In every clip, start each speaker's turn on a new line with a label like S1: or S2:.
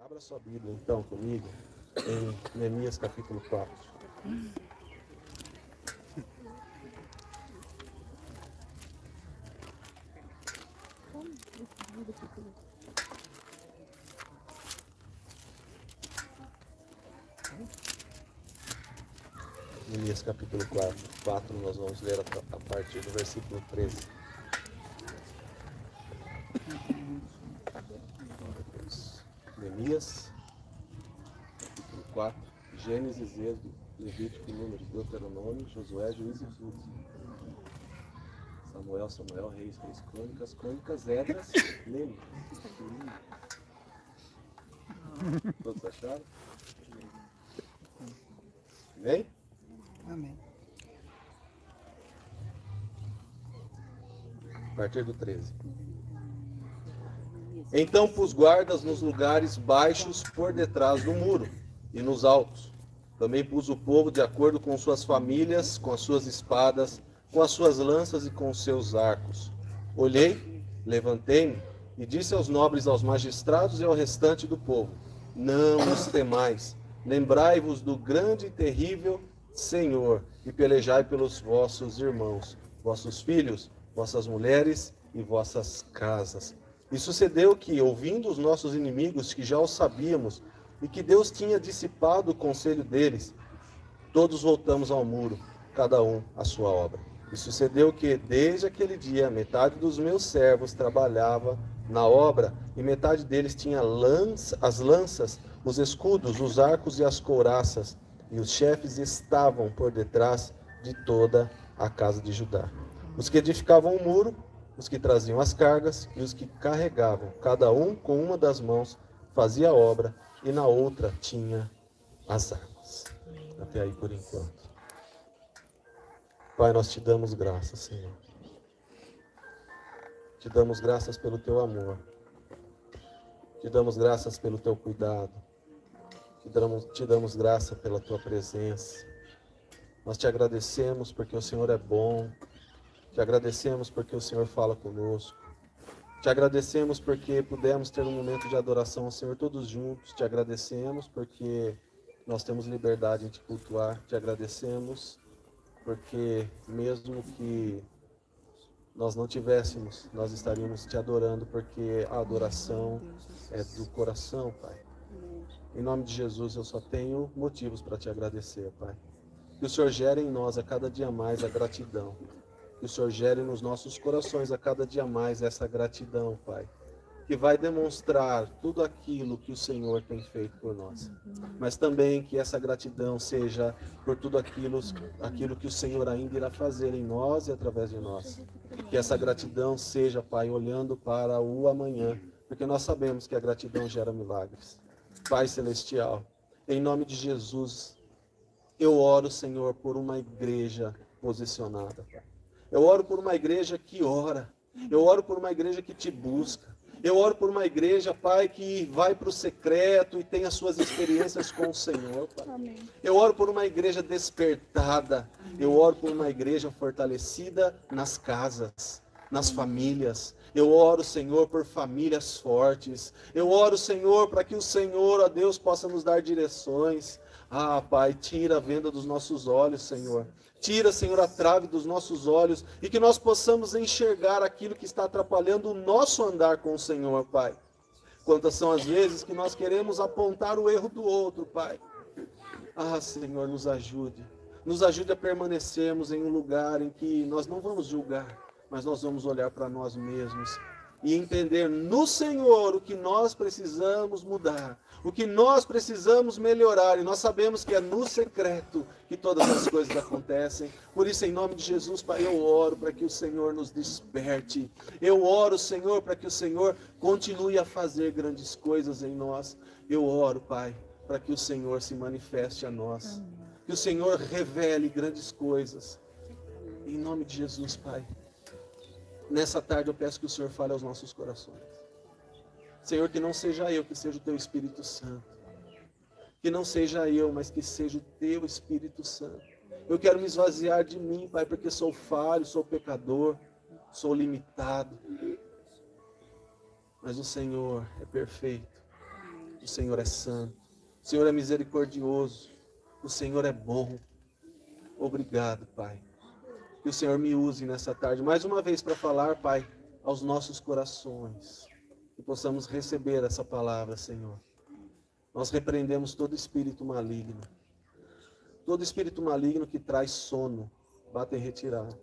S1: Abra sua Bíblia então comigo em Neemias capítulo 4. Neemias capítulo 4, nós vamos ler a partir do versículo 13. Neemias capítulo 4, Gênesis, Êxodo, Levítico, Números, Deuteronômio, Josué, Juízes e Frutos. Samuel, Reis, Crônicas, Esdras, Neemias. Todos acharam? Amém?
S2: Amém.
S1: A partir do 13. Então pus guardas nos lugares baixos por detrás do muro e nos altos. Também pus o povo de acordo com suas famílias, com as suas espadas, com as suas lanças e com os seus arcos. Olhei, levantei-me e disse aos nobres, aos magistrados e ao restante do povo: não os temais, lembrai-vos do grande e terrível Senhor e pelejai pelos vossos irmãos, vossos filhos, vossas mulheres e vossas casas. E sucedeu que, ouvindo os nossos inimigos, que já o sabíamos, e que Deus tinha dissipado o conselho deles, todos voltamos ao muro, cada um à sua obra. E sucedeu que, desde aquele dia, metade dos meus servos trabalhava na obra, e metade deles tinha as lanças, os escudos, os arcos e as couraças, e os chefes estavam por detrás de toda a casa de Judá. Os que edificavam o muro, os que traziam as cargas e os que carregavam, cada um com uma das mãos fazia a obra e na outra tinha as armas. Até aí por enquanto. Pai, nós te damos graças, Senhor. Te damos graças pelo teu amor. Te damos graças pelo teu cuidado. Te damos graça pela tua presença. Nós te agradecemos porque o Senhor é bom. Te agradecemos porque o Senhor fala conosco. Te agradecemos porque pudemos ter um momento de adoração ao Senhor todos juntos. Te agradecemos porque nós temos liberdade em te cultuar. Te agradecemos porque mesmo que nós não tivéssemos, nós estaríamos te adorando, porque a adoração é do coração, Pai. Em nome de Jesus, eu só tenho motivos para te agradecer, Pai. Que o Senhor gere em nós a cada dia mais a gratidão. Que o Senhor gere nos nossos corações a cada dia mais essa gratidão, Pai, que vai demonstrar tudo aquilo que o Senhor tem feito por nós. Mas também que essa gratidão seja por tudo aquilo que o Senhor ainda irá fazer em nós e através de nós. Que essa gratidão seja, Pai, olhando para o amanhã, porque nós sabemos que a gratidão gera milagres. Pai Celestial, em nome de Jesus, eu oro, Senhor, por uma igreja posicionada, Pai. Eu oro por uma igreja que ora. Eu oro por uma igreja que te busca. Eu oro por uma igreja, Pai, que vai para o secreto e tem as suas experiências com o Senhor, Pai. Amém. Eu oro por uma igreja despertada. Eu oro por uma igreja fortalecida nas casas, nas famílias. Eu oro, Senhor, por famílias fortes. Eu oro, Senhor, para que o Senhor, ó Deus, possa nos dar direções. Ah, Pai, tira a venda dos nossos olhos, Senhor. Tira, Senhor, a trave dos nossos olhos e que nós possamos enxergar aquilo que está atrapalhando o nosso andar com o Senhor, Pai. Quantas são as vezes que nós queremos apontar o erro do outro, Pai. Ah, Senhor, nos ajude. Nos ajude a permanecermos em um lugar em que nós não vamos julgar, mas nós vamos olhar para nós mesmos e entender no Senhor o que nós precisamos mudar, o que nós precisamos melhorar. E nós sabemos que é no secreto que todas as coisas acontecem. Por isso, em nome de Jesus, Pai, eu oro para que o Senhor nos desperte. Eu oro, Senhor, para que o Senhor continue a fazer grandes coisas em nós. Eu oro, Pai, para que o Senhor se manifeste a nós. Que o Senhor revele grandes coisas. Em nome de Jesus, Pai. Nessa tarde eu peço que o Senhor fale aos nossos corações. Senhor, que não seja eu, que seja o Teu Espírito Santo. Que não seja eu, mas que seja o Teu Espírito Santo. Eu quero me esvaziar de mim, Pai, porque sou falho, sou pecador, sou limitado. Mas o Senhor é perfeito. o Senhor é santo, o Senhor é misericordioso, o Senhor é bom. Obrigado, Pai. Que o Senhor me use nessa tarde, mais uma vez, para falar, Pai, aos nossos corações. Que possamos receber essa palavra, Senhor. Nós repreendemos todo espírito maligno. Todo espírito maligno que traz sono, bata em retirada.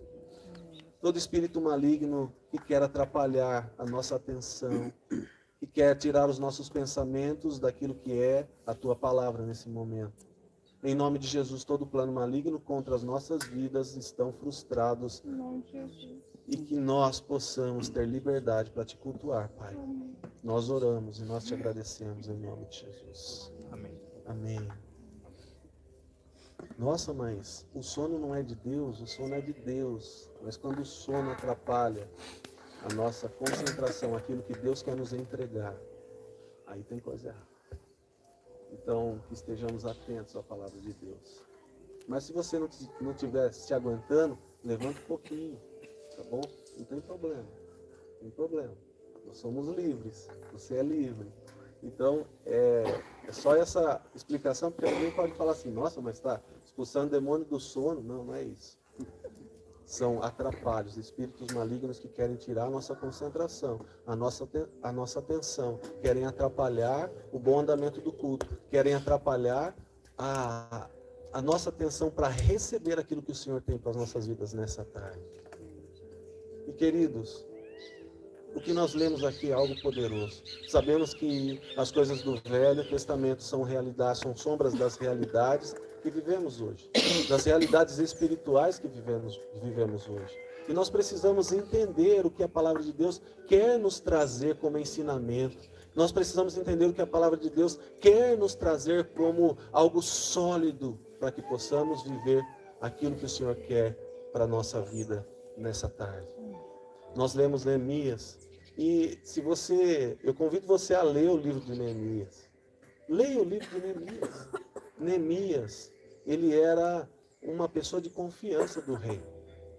S1: Todo espírito maligno que quer atrapalhar a nossa atenção, que quer tirar os nossos pensamentos daquilo que é a Tua palavra nesse momento. Em nome de Jesus, todo plano maligno contra as nossas vidas estão frustrados. E que nós possamos ter liberdade para Te cultuar, Pai. Nós oramos e nós Te agradecemos em nome de Jesus.
S2: Amém.
S1: Amém. Nossa, mas o sono não é de Deus, o sono é de Deus. Mas quando o sono atrapalha a nossa concentração, aquilo que Deus quer nos entregar, aí tem coisa errada. Então, que estejamos atentos à palavra de Deus. Mas se você não estiver se aguentando, levanta um pouquinho, tá bom? Não tem problema, não tem problema. Nós somos livres, você é livre. Então, é só essa explicação, porque alguém pode falar assim, nossa, mas está expulsando o demônio do sono. Não, não é isso. São atrapalhos, espíritos malignos que querem tirar a nossa concentração, a nossa atenção, querem atrapalhar o bom andamento do culto, querem atrapalhar a nossa atenção para receber aquilo que o Senhor tem para as nossas vidas nessa tarde. E queridos, o que nós lemos aqui é algo poderoso. Sabemos que as coisas do Velho Testamento são realidades, são sombras das realidades que vivemos hoje, das realidades espirituais que vivemos hoje. E nós precisamos entender o que a palavra de Deus quer nos trazer como ensinamento. Nós precisamos entender o que a palavra de Deus quer nos trazer como algo sólido para que possamos viver aquilo que o Senhor quer para a nossa vida nessa tarde. Nós lemos Neemias e eu convido você a ler o livro de Neemias. Leia o livro de Neemias. Neemias, ele era uma pessoa de confiança do rei.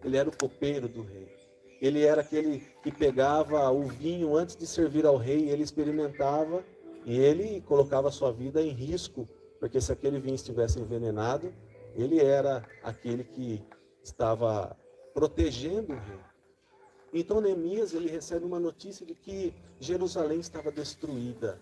S1: Ele era o copeiro do rei. Ele era aquele que pegava o vinho antes de servir ao rei, ele experimentava e ele colocava a sua vida em risco, porque se aquele vinho estivesse envenenado, ele era aquele que estava protegendo o rei. Então Neemias, ele recebe uma notícia de que Jerusalém estava destruída.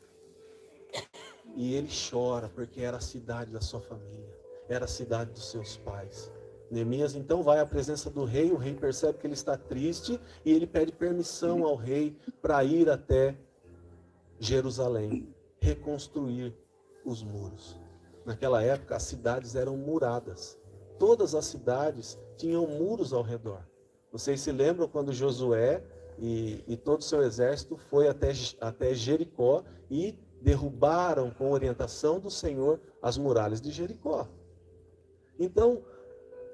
S1: E ele chora, porque era a cidade da sua família, era a cidade dos seus pais. Neemias então vai à presença do rei, o rei percebe que ele está triste e ele pede permissão ao rei para ir até Jerusalém, reconstruir os muros. Naquela época as cidades eram muradas, todas as cidades tinham muros ao redor. Vocês se lembram quando Josué e todo o seu exército foi até Jericó e derrubaram com orientação do Senhor as muralhas de Jericó. Então,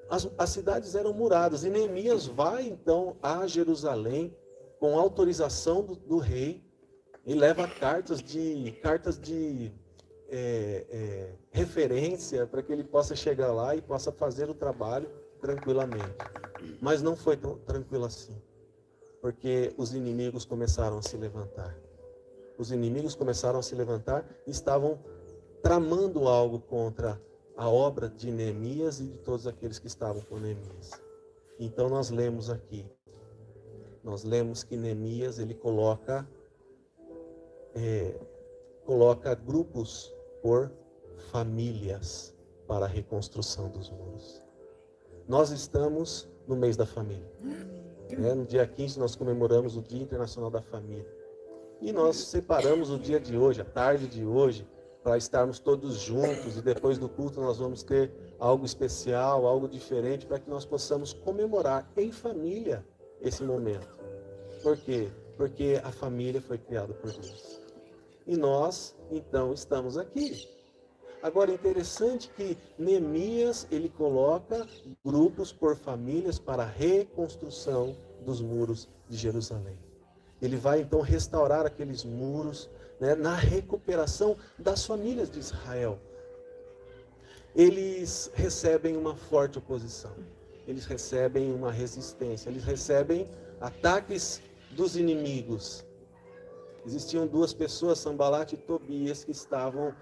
S1: as cidades eram muradas e Neemias vai então a Jerusalém com autorização do rei e leva cartas de referência para que ele possa chegar lá e possa fazer o trabalho tranquilamente. Mas não foi tão tranquilo assim, porque os inimigos começaram a se levantar. Os inimigos começaram a se levantar e estavam tramando algo contra a obra de Neemias e de todos aqueles que estavam com Neemias. Então nós lemos aqui, que Neemias ele coloca grupos por famílias para a reconstrução dos muros. Nós estamos no mês da família. No dia 15 nós comemoramos o Dia Internacional da Família. E nós separamos o dia de hoje, a tarde de hoje, para estarmos todos juntos e depois do culto nós vamos ter algo especial, algo diferente, para que nós possamos comemorar em família esse momento. Por quê? Porque a família foi criada por Deus. E nós, então, estamos aqui. Agora, é interessante que Neemias, ele coloca grupos por famílias para a reconstrução dos muros de Jerusalém. Ele vai, então, restaurar aqueles muros, na recuperação das famílias de Israel. Eles recebem uma forte oposição. Eles recebem uma resistência. Eles recebem ataques dos inimigos. Existiam duas pessoas, Sambalate e Tobias, que estavam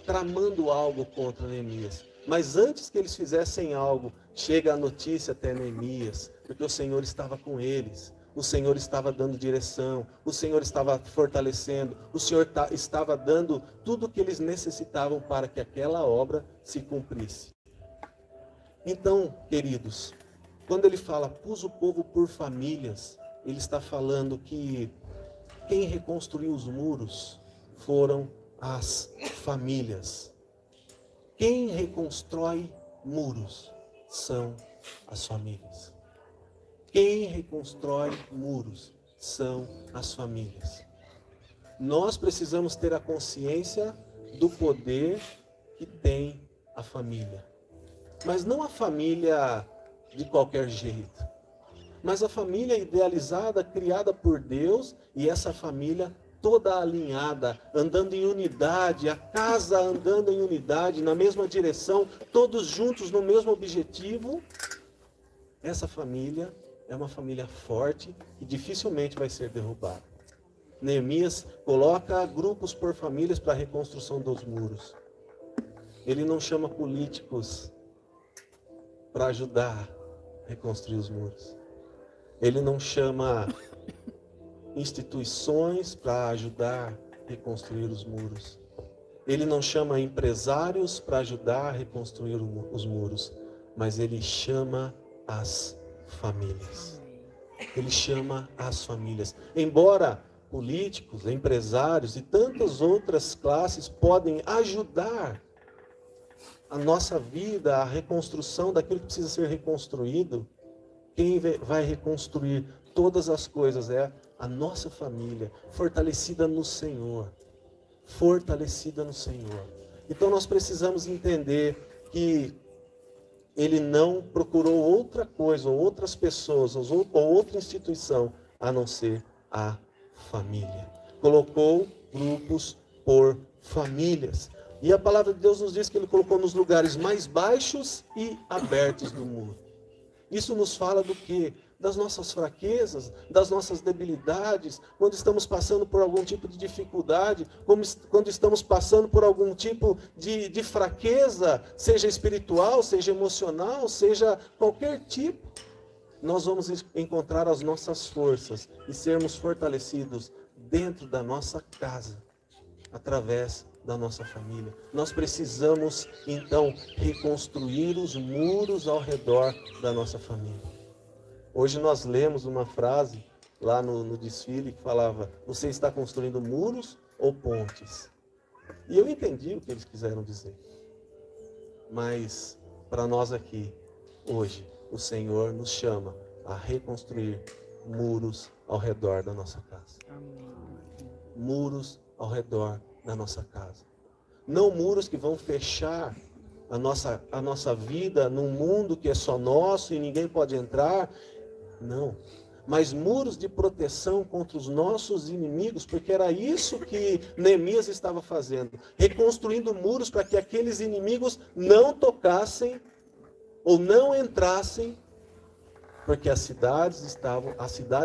S1: tramando algo contra Neemias. Mas antes que eles fizessem algo, chega a notícia até Neemias, porque o Senhor estava com eles. O Senhor estava dando direção, o Senhor estava fortalecendo, o Senhor estava dando tudo o que eles necessitavam para que aquela obra se cumprisse. Então, queridos, quando ele fala, pus o povo por famílias, ele está falando que quem reconstruiu os muros foram as famílias. Quem reconstrói muros são as famílias. Quem reconstrói muros são as famílias. Nós precisamos ter a consciência do poder que tem a família. Mas não a família de qualquer jeito. Mas a família idealizada, criada por Deus, e essa família toda alinhada, andando em unidade, a casa andando em unidade, na mesma direção, todos juntos no mesmo objetivo. Essa família é uma família forte e dificilmente vai ser derrubada. Neemias coloca grupos por famílias para a reconstrução dos muros. Ele não chama políticos para ajudar a reconstruir os muros. Ele não chama instituições para ajudar a reconstruir os muros. Ele não chama empresários para ajudar a reconstruir os muros, mas ele chama as famílias. Ele chama as famílias. Embora políticos, empresários e tantas outras classes podem ajudar a nossa vida, a reconstrução daquilo que precisa ser reconstruído, quem vai reconstruir todas as coisas é a nossa família, fortalecida no Senhor. Fortalecida no Senhor. Então nós precisamos entender que ele não procurou outra coisa, ou outras pessoas, ou outra instituição, a não ser a família. Colocou grupos por famílias. E a palavra de Deus nos diz que ele colocou nos lugares mais baixos e abertos do muro. Isso nos fala do quê? Das nossas fraquezas, das nossas debilidades, quando estamos passando por algum tipo de dificuldade, quando estamos passando por algum tipo de fraqueza, seja espiritual, seja emocional, seja qualquer tipo, nós vamos encontrar as nossas forças e sermos fortalecidos dentro da nossa casa, através da nossa família. Nós precisamos, então, reconstruir os muros ao redor da nossa família. Hoje nós lemos uma frase lá no desfile que falava: você está construindo muros ou pontes? E eu entendi o que eles quiseram dizer. Mas, para nós aqui, hoje, o Senhor nos chama a reconstruir muros ao redor da nossa casa. Muros ao redor da nossa casa. Não muros que vão fechar a nossa vida num mundo que é só nosso e ninguém pode entrar. Não. Mas muros de proteção contra os nossos inimigos, porque era isso que Neemias estava fazendo. Reconstruindo muros para que aqueles inimigos não tocassem ou não entrassem, porque a cidade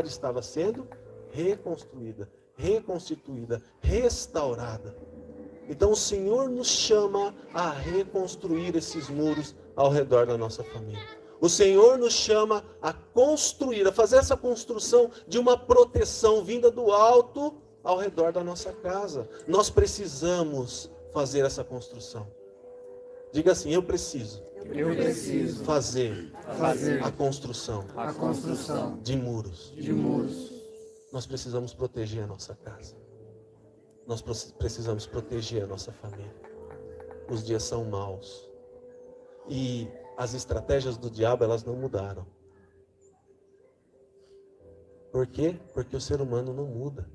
S1: estava sendo reconstruída, reconstituída, restaurada. Então o Senhor nos chama a reconstruir esses muros ao redor da nossa família. O Senhor nos chama a construir, a fazer essa construção de uma proteção vinda do alto ao redor da nossa casa. Nós precisamos fazer essa construção. Diga assim: eu preciso fazer a construção de muros. Nós precisamos proteger a nossa casa. Nós precisamos proteger a nossa família. Os dias são maus. E as estratégias do diabo, elas não mudaram. Por quê? Porque o ser humano não muda.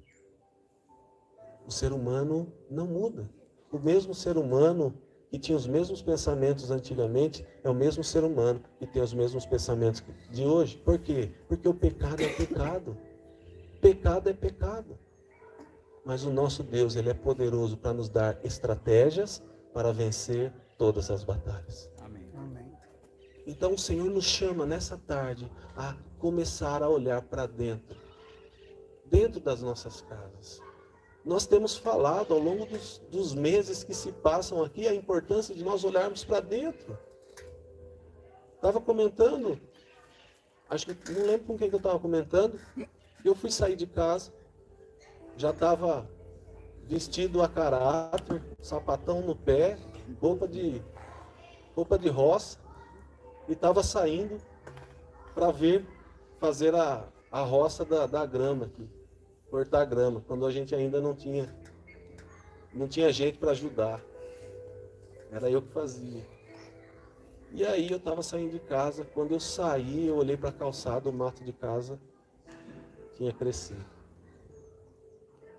S1: O ser humano não muda. O mesmo ser humano que tinha os mesmos pensamentos antigamente é o mesmo ser humano que tem os mesmos pensamentos de hoje. Por quê? Porque o pecado é pecado. Pecado é pecado. Mas o nosso Deus, Ele é poderoso para nos dar estratégias para vencer todas as batalhas.
S2: Amém.
S1: Então o Senhor nos chama nessa tarde a começar a olhar para dentro dentro das nossas casas. Nós temos falado ao longo dos meses que se passam aqui a importância de nós olharmos para dentro. Estava comentando, acho que não lembro com quem que eu estava comentando, eu fui sair de casa, já estava vestido a caráter, sapatão no pé, roupa de roça, e estava saindo para fazer a roça da grama aqui, cortar grama, quando a gente ainda não tinha gente para ajudar. Era eu que fazia. E aí eu estava saindo de casa, quando eu saí, eu olhei para a calçada, o mato de casa tinha crescido.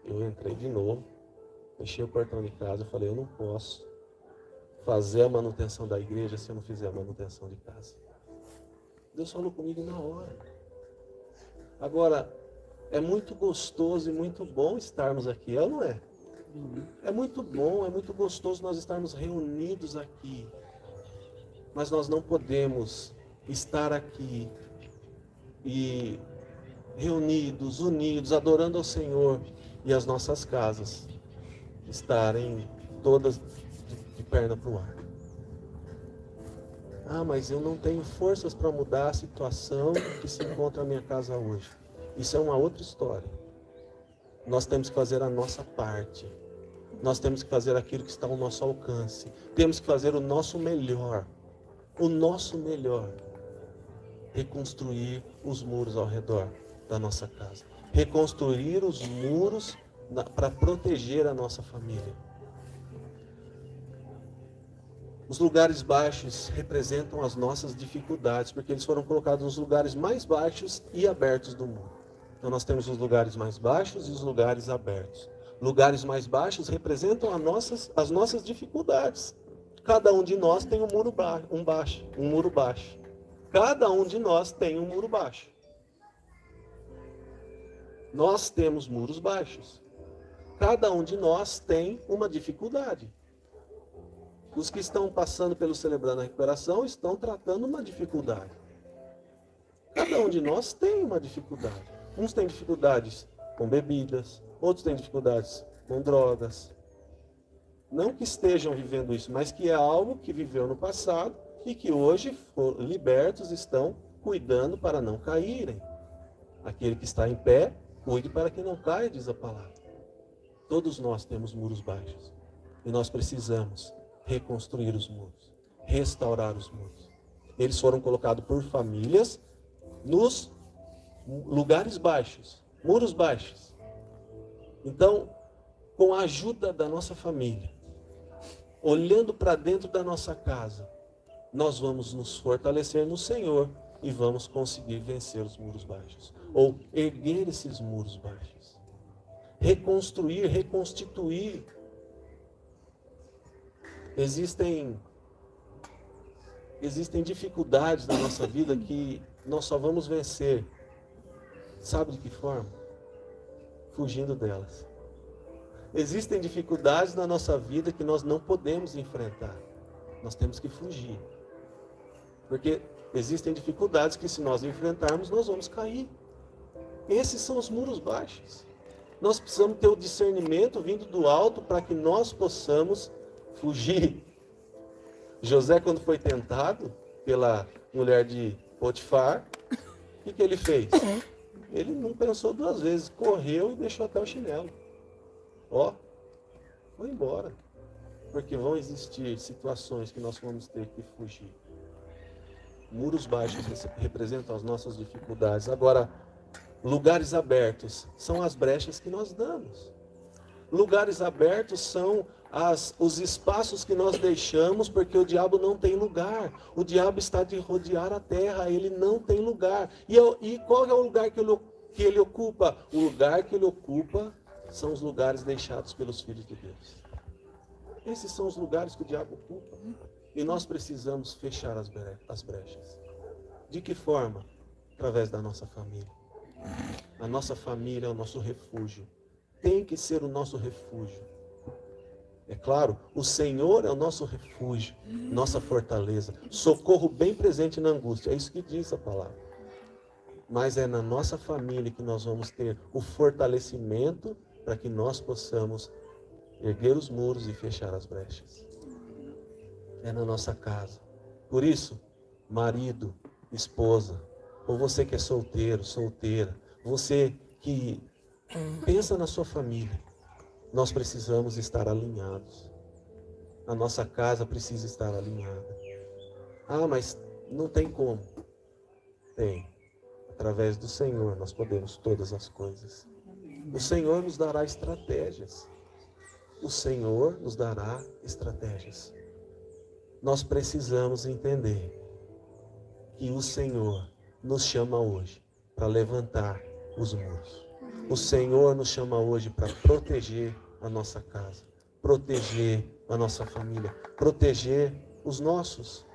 S1: Eu entrei de novo, fechei o portão de casa, eu falei, eu não posso fazer a manutenção da igreja se eu não fizer a manutenção de casa. Deus falou comigo na hora. Agora, é muito gostoso e muito bom estarmos aqui, é ou não é? É muito bom, é muito gostoso nós estarmos reunidos aqui. Mas nós não podemos estar aqui e reunidos, unidos, adorando ao Senhor e as nossas casas estarem todas de perna para o ar. Ah, mas eu não tenho forças para mudar a situação que se encontra na minha casa hoje. Isso é uma outra história. Nós temos que fazer a nossa parte. Nós temos que fazer aquilo que está ao nosso alcance. Temos que fazer o nosso melhor. O nosso melhor. Reconstruir os muros ao redor da nossa casa. Reconstruir os muros para proteger a nossa família. Os lugares baixos representam as nossas dificuldades, porque eles foram colocados nos lugares mais baixos e abertos do mundo. Então nós temos os lugares mais baixos e os lugares abertos. Lugares mais baixos representam as nossas dificuldades. Cada um de nós tem um muro baixo. Cada um de nós tem um muro baixo. Nós temos muros baixos. Cada um de nós tem uma dificuldade. Os que estão passando pelo Celebrando a Recuperação estão tratando uma dificuldade. Cada um de nós tem uma dificuldade. Uns têm dificuldades com bebidas, outros têm dificuldades com drogas. Não que estejam vivendo isso, mas que é algo que viveu no passado e que hoje, libertos, estão cuidando para não caírem. Aquele que está em pé, cuide para que não caia, diz a palavra. Todos nós temos muros baixos e nós precisamos reconstruir os muros, restaurar os muros. Eles foram colocados por famílias nos lugares baixos, muros baixos. Então, com a ajuda da nossa família, olhando para dentro da nossa casa, nós vamos nos fortalecer no Senhor e vamos conseguir vencer os muros baixos, ou erguer esses muros baixos, reconstruir, reconstituir. Existem dificuldades na nossa vida que nós só vamos vencer. Sabe de que forma? Fugindo delas. Existem dificuldades na nossa vida que nós não podemos enfrentar. Nós temos que fugir. Porque existem dificuldades que, se nós enfrentarmos, nós vamos cair. Esses são os muros baixos. Nós precisamos ter o discernimento vindo do alto para que nós possamos fugir. José, quando foi tentado pela mulher de Potifar, o que ele fez? Ele não pensou duas vezes, correu e deixou até o chinelo. Foi embora. Porque vão existir situações que nós vamos ter que fugir. Muros baixos representam as nossas dificuldades. Agora, lugares abertos são as brechas que nós damos. Lugares abertos são os espaços que nós deixamos porque o diabo não tem lugar. O diabo está de rodear a terra, ele não tem lugar. E qual é o lugar que ele ocupa? O lugar que ele ocupa são os lugares deixados pelos filhos de Deus. Esses são os lugares que o diabo ocupa. E nós precisamos fechar as brechas. De que forma? Através da nossa família. A nossa família é o nosso refúgio. Tem que ser o nosso refúgio. É claro, o Senhor é o nosso refúgio, nossa fortaleza, socorro bem presente na angústia. É isso que diz a palavra. mas é na nossa família que nós vamos ter o fortalecimento para que nós possamos erguer os muros e fechar as brechas. É na nossa casa. Por isso, marido, esposa, ou você que é solteiro, solteira, você que pensa na sua família, nós precisamos estar alinhados. A nossa casa precisa estar alinhada. Ah, mas não tem como. Tem. Através do Senhor nós podemos todas as coisas. O Senhor nos dará estratégias. O Senhor nos dará estratégias. Nós precisamos entender que o Senhor nos chama hoje para levantar os muros. O Senhor nos chama hoje para proteger a nossa casa, proteger a nossa família, proteger os nossos.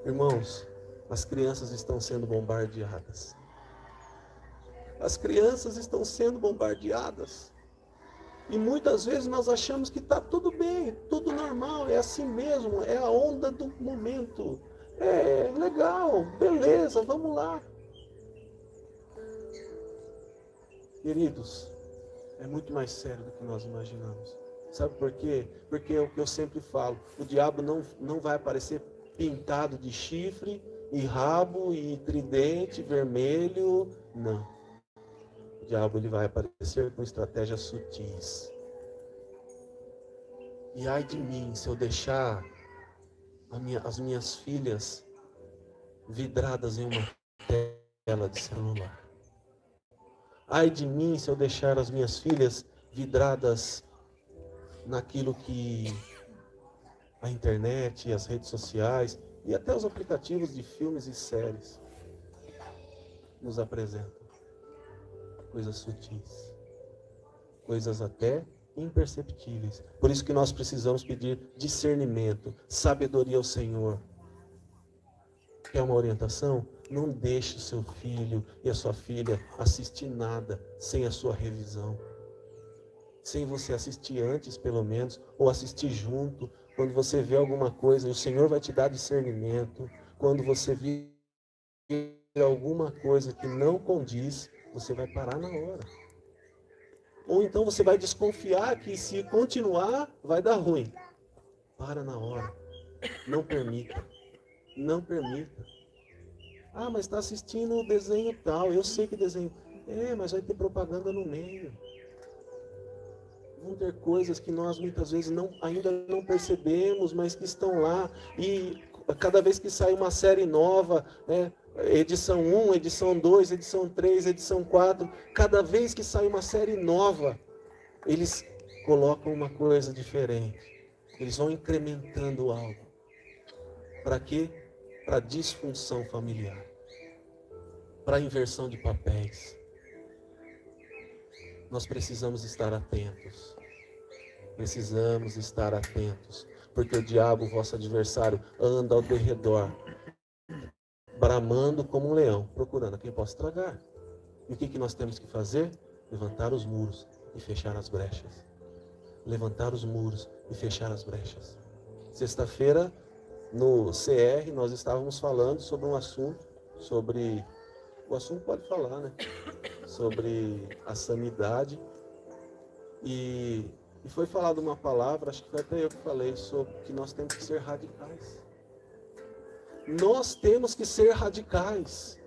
S1: Irmãos, as crianças estão sendo bombardeadas. As crianças estão sendo bombardeadas. E muitas vezes nós achamos que está tudo bem, tudo normal, é assim mesmo, é a onda do momento. É legal, beleza, vamos lá. Queridos, é muito mais sério do que nós imaginamos. Sabe por quê? Porque é o que eu sempre falo, o diabo não vai aparecer pintado de chifre e rabo e tridente vermelho, não. O diabo ele vai aparecer com estratégias sutis. E ai de mim se eu deixar as minhas filhas vidradas em uma tela de celular. Ai de mim se eu deixar as minhas filhas vidradas naquilo que a internet, as redes sociais e até os aplicativos de filmes e séries nos apresentam. Coisas sutis, coisas até imperceptíveis. Por isso que nós precisamos pedir discernimento, sabedoria ao Senhor. Quer uma orientação? Não deixe o seu filho e a sua filha assistir nada sem a sua revisão. Sem você assistir antes, pelo menos, ou assistir junto. Quando você vê alguma coisa, o Senhor vai te dar discernimento. Quando você vir alguma coisa que não condiz, você vai parar na hora. Ou então você vai desconfiar que se continuar, vai dar ruim. Para na hora. Não permita. Não permita. Ah, mas está assistindo o desenho tal. Eu sei que desenho... mas vai ter propaganda no meio. Vão ter coisas que nós muitas vezes ainda não percebemos, mas que estão lá. E cada vez que sai uma série nova, edição 1, edição 2, edição 3, edição 4, cada vez que sai uma série nova, eles colocam uma coisa diferente. Eles vão incrementando algo. Para quê? Para disfunção familiar. Para inversão de papéis. Nós precisamos estar atentos. Precisamos estar atentos. Porque o diabo, vosso adversário, anda ao derredor, bramando como um leão, procurando a quem possa tragar. E o que nós temos que fazer? Levantar os muros e fechar as brechas. Levantar os muros e fechar as brechas. Sexta-feira, no CR, nós estávamos falando sobre um assunto, o assunto pode falar, né? Sobre a sanidade. E foi falado uma palavra, acho que foi até eu que falei, sobre que nós temos que ser radicais. Nós temos que ser radicais.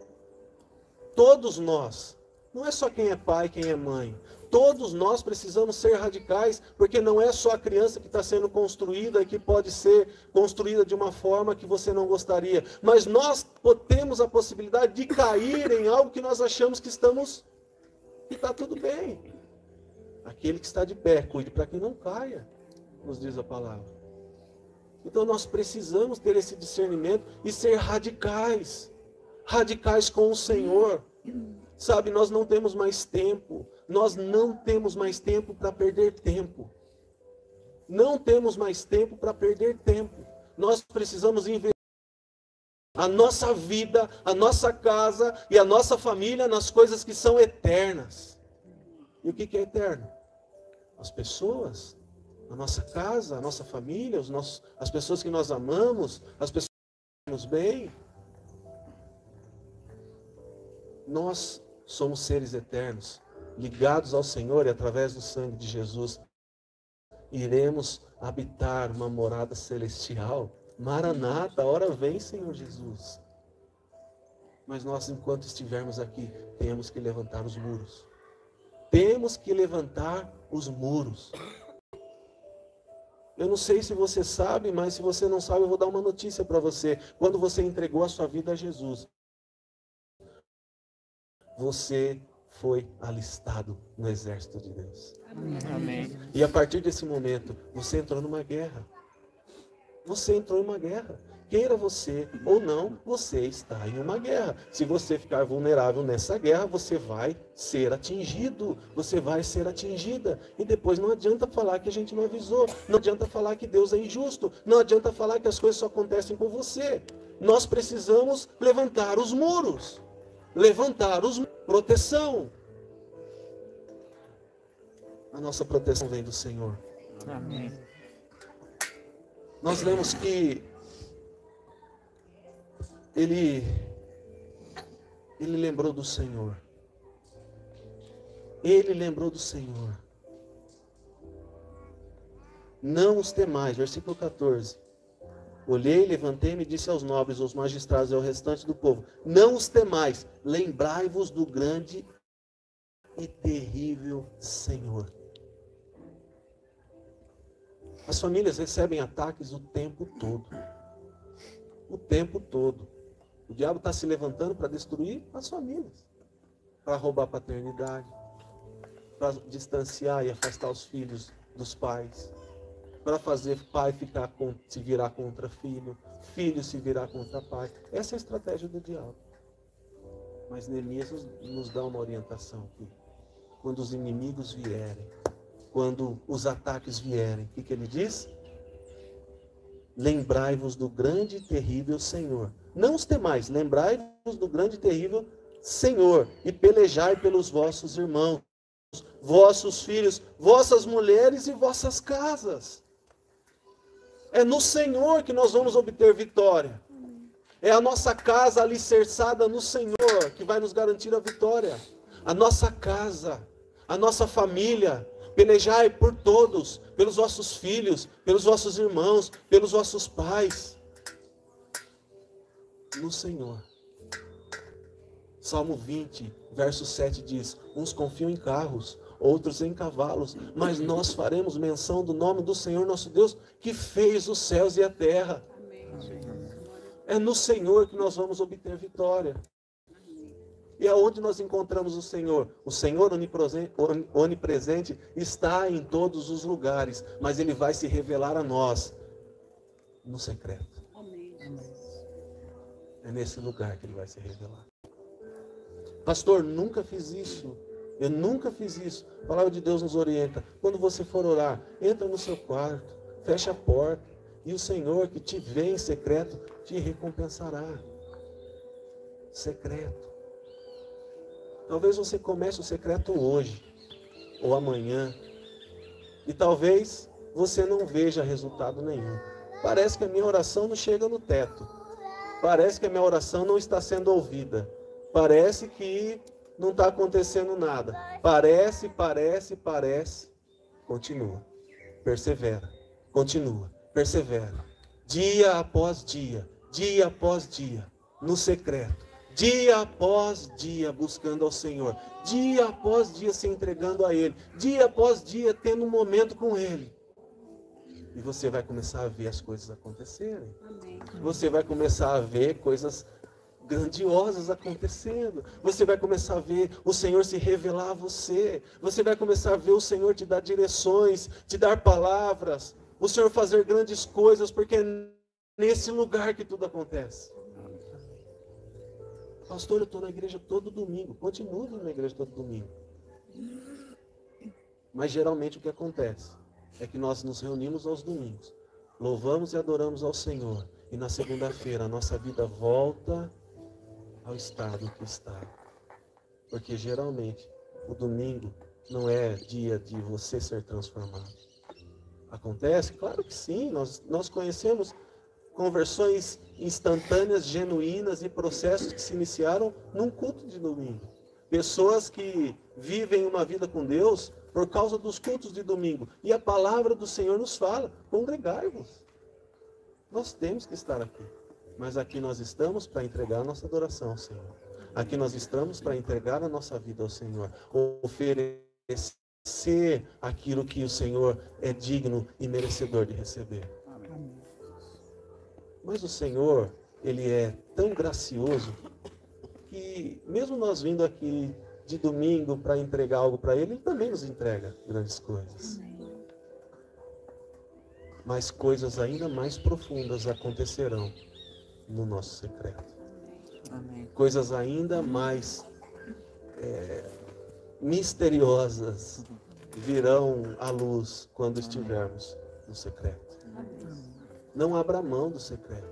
S1: Todos nós. Não é só quem é pai, quem é mãe. Todos nós precisamos ser radicais, porque não é só a criança que está sendo construída e que pode ser construída de uma forma que você não gostaria. Mas nós temos a possibilidade de cair em algo que nós achamos que está tudo bem. Aquele que está de pé, cuide para que não caia, nos diz a palavra. Então nós precisamos ter esse discernimento e ser radicais. Radicais com o Senhor. Sabe, nós não temos mais tempo. Nós não temos mais tempo para perder tempo. Não temos mais tempo para perder tempo. Nós precisamos investir a nossa vida, a nossa casa e a nossa família nas coisas que são eternas. E o que é eterno? As pessoas, a nossa casa, a nossa família, as pessoas que nós amamos, as pessoas que nos bem. nós somos seres eternos, ligados ao Senhor, e através do sangue de Jesus, iremos habitar uma morada celestial. Maranata, a hora vem, Senhor Jesus. Mas nós, enquanto estivermos aqui, temos que levantar os muros. Temos que levantar os muros. Eu não sei se você sabe, mas se você não sabe, eu vou dar uma notícia para você. Quando você entregou a sua vida a Jesus, você foi alistado no exército de Deus.
S2: Amém.
S1: E a partir desse momento, você entrou numa guerra. Você entrou em uma guerra. Queira você ou não, você está em uma guerra. Se você ficar vulnerável nessa guerra, você vai ser atingido. Você vai ser atingida. E depois não adianta falar que a gente não avisou. Não adianta falar que Deus é injusto. Não adianta falar que as coisas só acontecem com você. Nós precisamos levantar os muros. Levantar os muros. Proteção. A nossa proteção vem do Senhor.
S2: Amém.
S1: Nós lemos que ele lembrou do Senhor. Ele lembrou do Senhor. Não os temais, versículo 14. Olhei, levantei-me e disse aos nobres, aos magistrados e ao restante do povo: não os temais, lembrai-vos do grande e terrível Senhor. As famílias recebem ataques o tempo todo. O tempo todo. O diabo está se levantando para destruir as famílias. Para roubar a paternidade. Para distanciar e afastar os filhos dos pais. Para fazer pai se virar contra filho. Filho se virar contra pai. Essa é a estratégia do diabo. Mas Neemias nos dá uma orientação aqui. Quando os inimigos vierem, quando os ataques vierem, o que ele diz? Lembrai-vos do grande e terrível Senhor. Não os temais, lembrai-vos do grande e terrível Senhor, e pelejai pelos vossos irmãos, vossos filhos, vossas mulheres e vossas casas. É no Senhor que nós vamos obter vitória. É a nossa casa alicerçada no Senhor que vai nos garantir a vitória. A nossa casa, a nossa família. Pelejai por todos, pelos vossos filhos, pelos vossos irmãos, pelos vossos pais. No Senhor. Salmo 20, verso 7 diz: uns confiam em carros, outros em cavalos, mas nós faremos menção do nome do Senhor nosso Deus, que fez os céus e a terra. É no Senhor que nós vamos obter vitória. E aonde nós encontramos o Senhor? O Senhor onipresente está em todos os lugares, mas Ele vai se revelar a nós no secreto. É nesse lugar que Ele vai se revelar. Pastor, nunca fiz isso. Eu nunca fiz isso. A palavra de Deus nos orienta. Quando você for orar, entra no seu quarto, fecha a porta, e o Senhor que te vê em secreto te recompensará. Secreto. Talvez você comece o secreto hoje, ou amanhã, e talvez você não veja resultado nenhum. Parece que a minha oração não chega no teto. Parece que a minha oração não está sendo ouvida. Parece que não está acontecendo nada. Parece. Continua. Persevera. Continua. Persevera. Dia após dia, no secreto. Dia após dia buscando ao Senhor. Dia após dia se entregando a Ele. Dia após dia tendo um momento com Ele. E você vai começar a ver as coisas acontecerem. Amém. Você vai começar a ver coisas grandiosas acontecendo. Você vai começar a ver o Senhor se revelar a você. Você vai começar a ver o Senhor te dar direções, te dar palavras. O Senhor fazer grandes coisas, porque é nesse lugar que tudo acontece. Pastor, eu estou na igreja todo domingo. Continue indo na igreja todo domingo. Mas geralmente o que acontece é que nós nos reunimos aos domingos, louvamos e adoramos ao Senhor, e na segunda-feira a nossa vida volta ao estado que está. Porque geralmente o domingo não é dia de você ser transformado. Acontece? Claro que sim. Nós conhecemos conversões instantâneas, genuínas e processos que se iniciaram num culto de domingo. Pessoas que vivem uma vida com Deus por causa dos cultos de domingo. E a palavra do Senhor nos fala: congregai-vos. Nós temos que estar aqui. Mas aqui nós estamos para entregar a nossa adoração ao Senhor. Aqui nós estamos para entregar a nossa vida ao Senhor. Oferecer aquilo que o Senhor é digno e merecedor de receber. Mas o Senhor, Ele é tão gracioso que mesmo nós vindo aqui de domingo para entregar algo para Ele, Ele também nos entrega grandes coisas. Mas coisas ainda mais profundas acontecerão no nosso secreto.
S2: Amém.
S1: Coisas ainda mais misteriosas virão à luz quando estivermos no secreto. Não abra mão do secreto.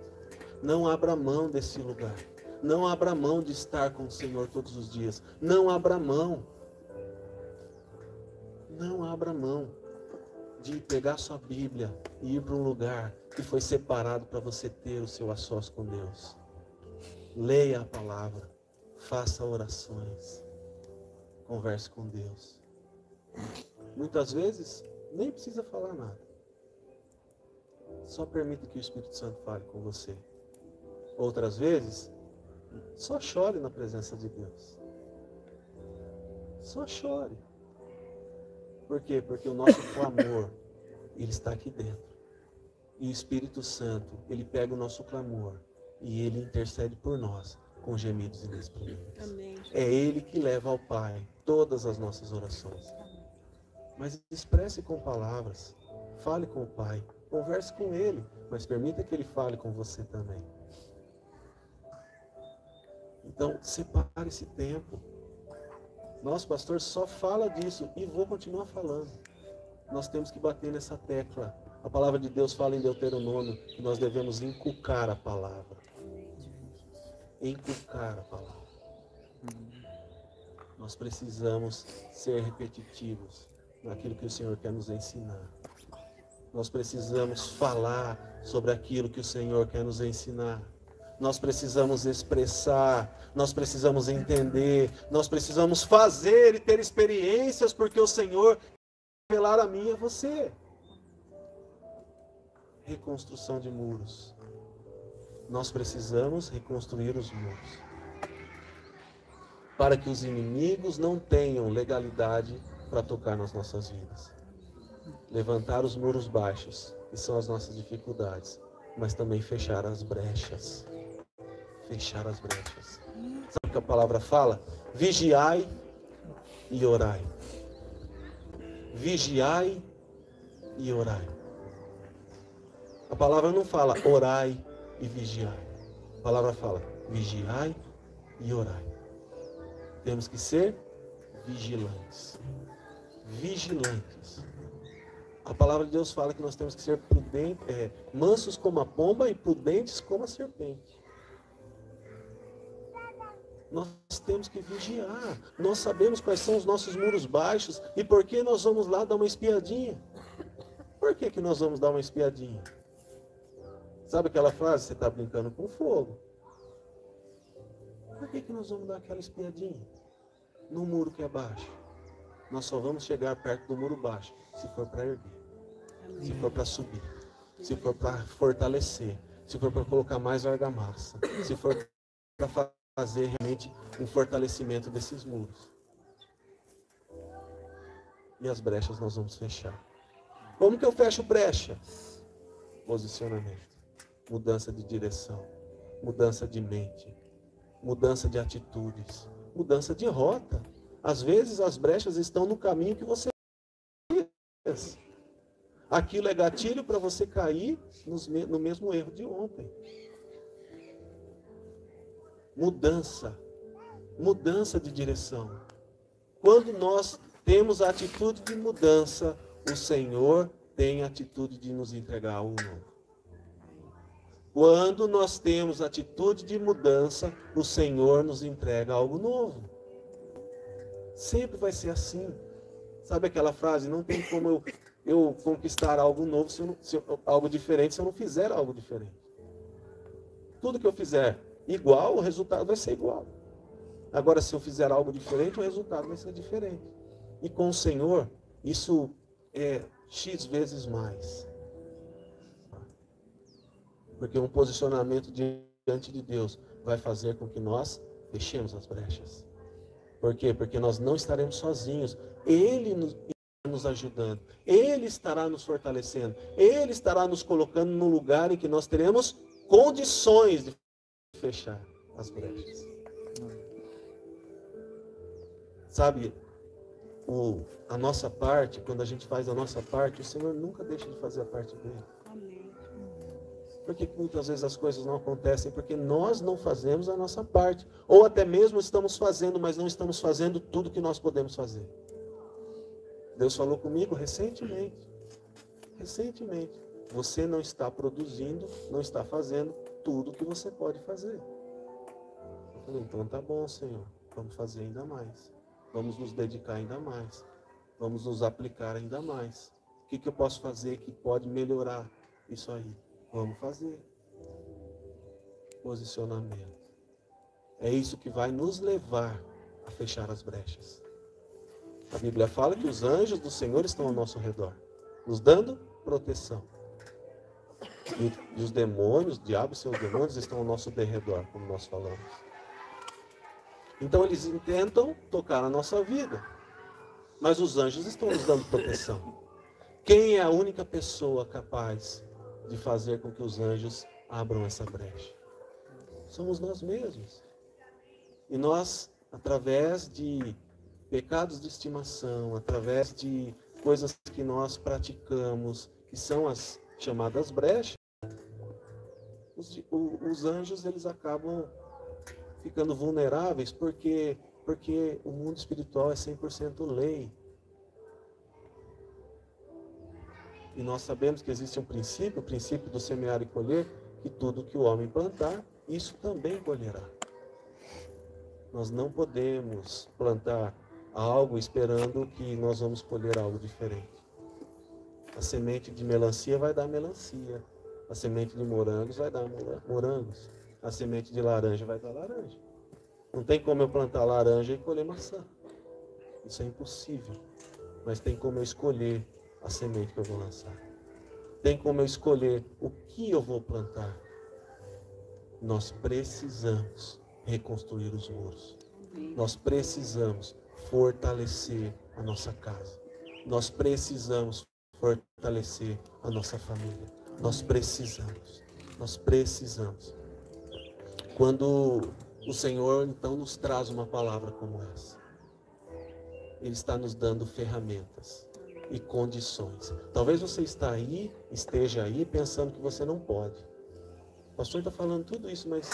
S1: Não abra mão desse lugar. Não abra mão de estar com o Senhor todos os dias. Não abra mão. Não abra mão de pegar sua Bíblia e ir para um lugar que foi separado para você ter o seu a sós com Deus. Leia a palavra. Faça orações. Converse com Deus. Muitas vezes, nem precisa falar nada. Só permita que o Espírito Santo fale com você. Outras vezes, só chore na presença de Deus. Só chore. Por quê? Porque o nosso clamor, ele está aqui dentro. E o Espírito Santo, ele pega o nosso clamor e ele intercede por nós com gemidos inexprimíveis.
S3: Amém.
S1: É ele que leva ao Pai todas as nossas orações. Mas expresse com palavras. Fale com o Pai. Converse com Ele. Mas permita que Ele fale com você também. Então, separe esse tempo. Nosso pastor só fala disso e vou continuar falando. Nós temos que bater nessa tecla. A palavra de Deus fala em Deuteronômio que nós devemos inculcar a palavra. Inculcar a palavra. Nós precisamos ser repetitivos naquilo que o Senhor quer nos ensinar. Nós precisamos falar sobre aquilo que o Senhor quer nos ensinar. Nós precisamos expressar, nós precisamos entender, nós precisamos fazer e ter experiências, porque o Senhor quer revelar a mim e a você. Reconstrução de muros. Nós precisamos reconstruir os muros, para que os inimigos não tenham legalidade para tocar nas nossas vidas. Levantar os muros baixos, que são as nossas dificuldades, mas também fechar as brechas. Fechar as brechas. Sabe o que a palavra fala? Vigiai e orai. Vigiai e orai. A palavra não fala orai e vigiai. A palavra fala vigiai e orai. Temos que ser vigilantes. Vigilantes. A palavra de Deus fala que nós temos que ser prudentes, mansos como a pomba e prudentes como a serpente. Nós temos que vigiar. Nós sabemos quais são os nossos muros baixos e por que nós vamos lá dar uma espiadinha. Por que nós vamos dar uma espiadinha? Sabe aquela frase, você está brincando com fogo? Por que nós vamos dar aquela espiadinha no muro que é baixo? Nós só vamos chegar perto do muro baixo se for para erguer, se for para subir, se for para fortalecer, se for para colocar mais argamassa, se for para fazer realmente um fortalecimento desses muros. E as brechas nós vamos fechar. Como que eu fecho brecha? Posicionamento, mudança de direção, mudança de mente, mudança de atitudes, mudança de rota. Às vezes as brechas estão no caminho que você fez. Aquilo é gatilho para você cair no mesmo erro de ontem. Mudança de direção. Quando nós temos a atitude de mudança, o Senhor tem a atitude de nos entregar algo novo. Quando nós temos a atitude de mudança, o Senhor nos entrega algo novo. Sempre vai ser assim. Sabe aquela frase? Não tem como eu conquistar algo novo, algo diferente, se eu não fizer algo diferente. Tudo que eu fizer igual, o resultado vai ser igual. Agora, se eu fizer algo diferente, o resultado vai ser diferente. E com o Senhor, isso é X vezes mais. Porque um posicionamento diante de Deus vai fazer com que nós fechemos as brechas. Por quê? Porque nós não estaremos sozinhos. Ele nos ajudando. Ele estará nos fortalecendo. Ele estará nos colocando no lugar em que nós teremos condições de fechar as brechas. Sabe, a nossa parte, quando a gente faz a nossa parte, o Senhor nunca deixa de fazer a parte dele. Por que muitas vezes as coisas não acontecem? Porque nós não fazemos a nossa parte. Ou até mesmo estamos fazendo, mas não estamos fazendo tudo que nós podemos fazer. Deus falou comigo recentemente. Recentemente. Você não está produzindo, não está fazendo tudo que você pode fazer. Eu falei, então tá bom, Senhor. Vamos fazer ainda mais. Vamos nos dedicar ainda mais. Vamos nos aplicar ainda mais. O que eu posso fazer que pode melhorar isso aí? Vamos fazer. Posicionamento. É isso que vai nos levar a fechar as brechas. A Bíblia fala que os anjos do Senhor estão ao nosso redor, nos dando proteção. E os demônios, o diabo e seus demônios estão ao nosso derredor, como nós falamos. Então eles tentam tocar a nossa vida. Mas os anjos estão nos dando proteção. Quem é a única pessoa capaz de fazer com que os anjos abram essa brecha? Somos nós mesmos. E nós, através de pecados de estimação, através de coisas que nós praticamos, que são as chamadas brechas, os anjos eles acabam ficando vulneráveis porque o mundo espiritual é 100% lei. E nós sabemos que existe um princípio, o princípio do semear e colher, que tudo que o homem plantar, isso também colherá. Nós não podemos plantar algo esperando que nós vamos colher algo diferente. A semente de melancia vai dar melancia. A semente de morangos vai dar morangos. A semente de laranja vai dar laranja. Não tem como eu plantar laranja e colher maçã. Isso é impossível. Mas tem como eu escolher a semente que eu vou lançar. Tem como eu escolher o que eu vou plantar. Nós precisamos reconstruir os muros. Nós precisamos fortalecer a nossa casa. Nós precisamos fortalecer a nossa família. Nós precisamos. Quando o Senhor, então, nos traz uma palavra como essa, Ele está nos dando ferramentas e condições. Talvez você esteja aí pensando que você não pode. O pastor está falando tudo isso, mas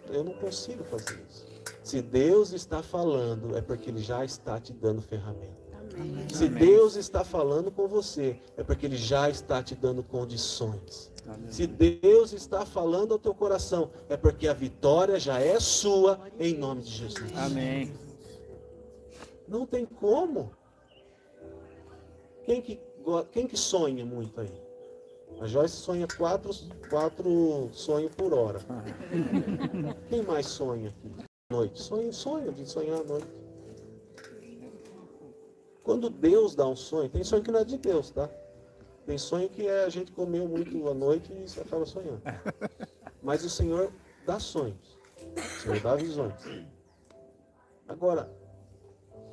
S1: eu não consigo fazer isso. Se Deus está falando, é porque Ele já está te dando ferramenta.
S2: Amém.
S1: Se Deus está falando com você, é porque Ele já está te dando condições.
S2: Amém.
S1: Se Deus está falando ao teu coração, é porque a vitória já é sua, em nome de Jesus.
S2: Amém.
S1: Não tem como. Quem que sonha muito aí? A Joyce sonha 4 sonhos por hora. Quem mais sonha aqui? À noite? Sonha de sonhar à noite. Quando Deus dá um sonho, tem sonho que não é de Deus, tá? Tem sonho que a gente comeu muito à noite e você acaba sonhando. Mas o Senhor dá sonhos. O Senhor dá visões. Agora,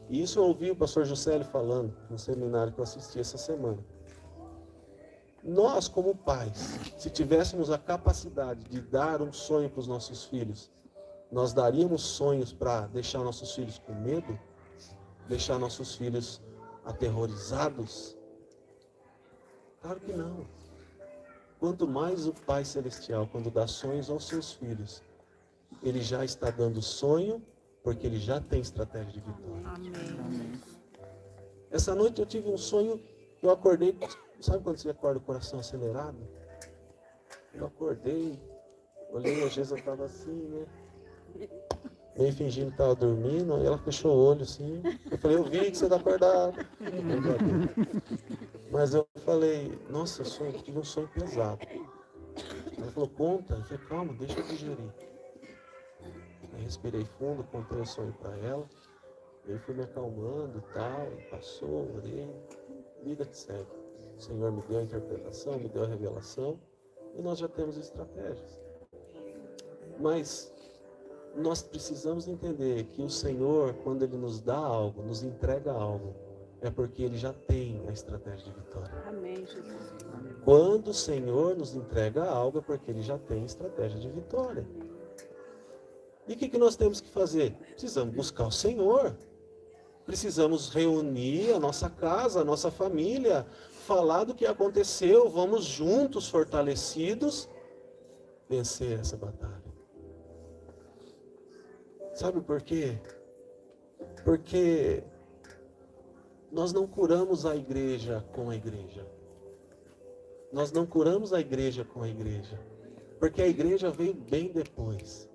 S1: isso eu ouvi o pastor Juscelio falando no seminário que eu assisti essa semana. Nós, como pais, se tivéssemos a capacidade de dar um sonho para os nossos filhos, nós daríamos sonhos para deixar nossos filhos com medo? Deixar nossos filhos aterrorizados? Claro que não. Quanto mais o Pai Celestial, quando dá sonhos aos seus filhos, Ele já está dando sonho, porque Ele já tem estratégia de vitória.
S2: Amém.
S1: Essa noite eu tive um sonho, eu acordei, sabe quando você acorda o coração acelerado? Eu acordei, olhei, a Gesa estava assim, né? Meio fingindo que estava dormindo, aí ela fechou o olho assim. Eu falei, eu vi que você está acordado. Mas eu falei, nossa, eu tive um sonho pesado. Ela falou, conta. Eu falei, calma, deixa eu digerir. Aí respirei fundo, contei o sonho para ela. Aí fui me acalmando e tal, e passou, orei, vida que segue. O Senhor me deu a interpretação, me deu a revelação, e nós já temos estratégias. Mas nós precisamos entender que o Senhor, quando Ele nos dá algo, nos entrega algo, é porque Ele já tem a estratégia de vitória.
S3: Amém, Jesus.
S1: Quando o Senhor nos entrega algo, é porque Ele já tem estratégia de vitória. E o que nós temos que fazer? Precisamos buscar o Senhor. Precisamos reunir a nossa casa, a nossa família, falar do que aconteceu, vamos juntos, fortalecidos, vencer essa batalha. Sabe por quê? Porque nós não curamos a igreja com a igreja. Nós não curamos a igreja com a igreja. Porque a igreja veio bem depois.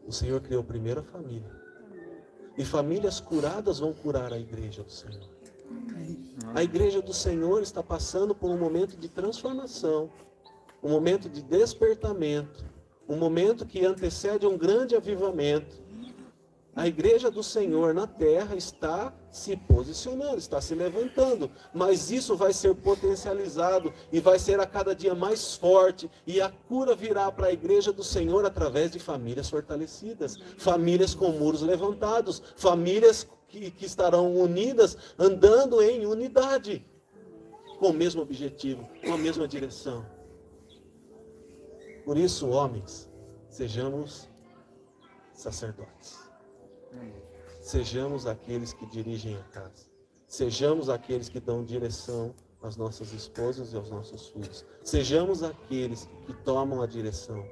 S1: O Senhor criou primeiro a família. E famílias curadas vão curar a igreja do Senhor. A igreja do Senhor está passando por um momento de transformação, um momento de despertamento, um momento que antecede um grande avivamento. A igreja do Senhor na terra está se posicionando, está se levantando, mas isso vai ser potencializado e vai ser a cada dia mais forte, e a cura virá para a igreja do Senhor através de famílias fortalecidas, famílias com muros levantados, famílias que estarão unidas, andando em unidade, com o mesmo objetivo, com a mesma direção. Por isso, homens, sejamos sacerdotes. Sejamos aqueles que dirigem a casa. Sejamos aqueles que dão direção às nossas esposas e aos nossos filhos. Sejamos aqueles que tomam a direção,